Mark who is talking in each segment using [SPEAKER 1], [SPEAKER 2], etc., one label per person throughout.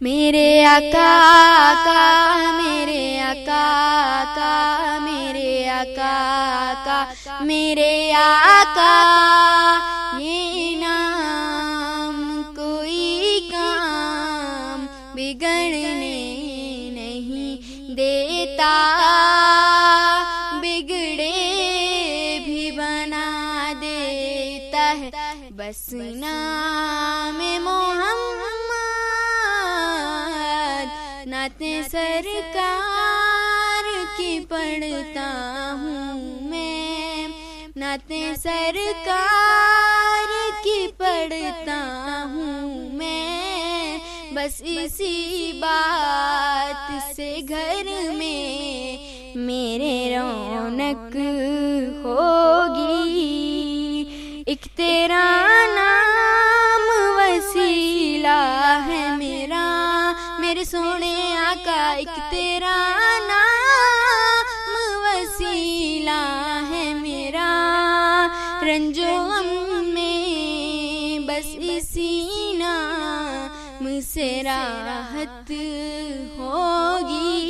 [SPEAKER 1] मेरे आका का, मेरे आका का, मेरे आका का, मेरे आका, ये नाम कोई काम बिगड़ने नहीं देता, बिगड़े भी बना देता है। बस नाम मोहम्मद, नाते सरकार की पढ़ता हूँ मैं, नाते सरकार की पढ़ता हूँ मैं। बस इसी बात से घर में मेरे रौनक होगी। एक तेरा नाम वसीला है मेरा, मेरे सोने आका, एक तेरा नाम वसीला है मेरा। रंजो गम में बस इसी नाम से राहत होगी।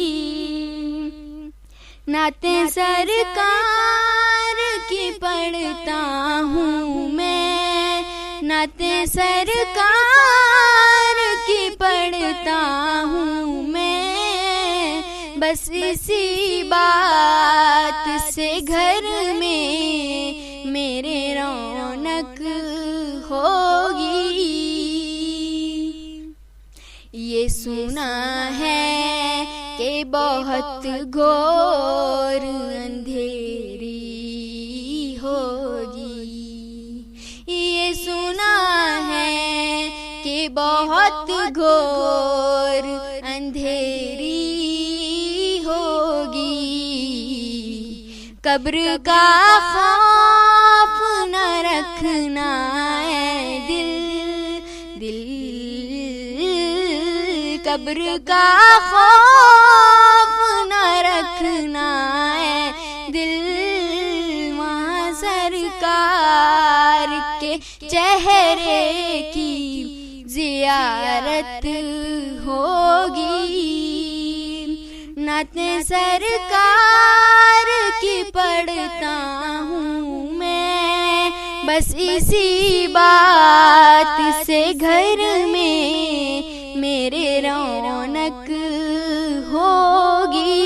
[SPEAKER 1] नाते सरकार की पढ़ता हूँ मैं, नाते सरकार की पढ़ता हूँ मैं। बस इसी बात से घर में मेरे रौनक होगी। ये सुना है कि बहुत घोर अंधेरी होगी, ये सुना है कि बहुत घोर अंधेरी होगी। कब्र का खौफ न रखना है दिल, कब्र का खौफ न रखना है दिल। वहाँ सरकार के चेहरे की जियारत होगी। नाते सरकार की पढ़ता हूँ मैं, बस इसी बात से घर में मेरे रौनक होगी।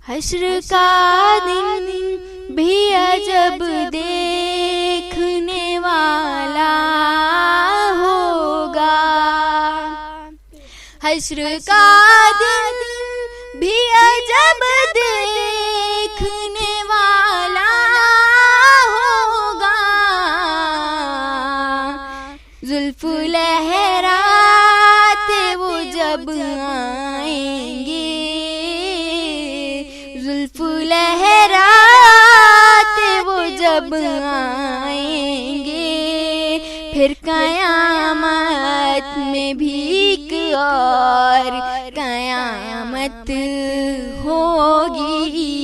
[SPEAKER 1] हश्र का दिन भी अजब देखने वाला होगा, हश्र का दिन भी अजब देखने वाला होगा। जुल्फ लहराते वो जब आएंगे, जुल्फ लहराते वो जब आएंगे। फिर कयामत में भीख और कयामत होगी।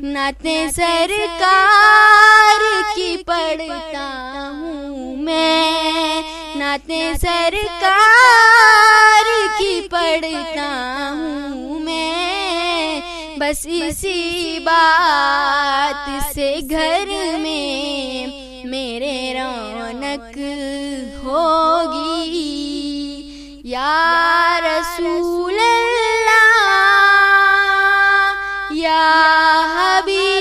[SPEAKER 1] नाते सरकार की पढ़ता हूँ मैं, नाते सरकार की पढ़ता हूँ मैं। बस इसी बात से घर में मेरे रौनक होगी। या रसूल अल्लाह, या हबीब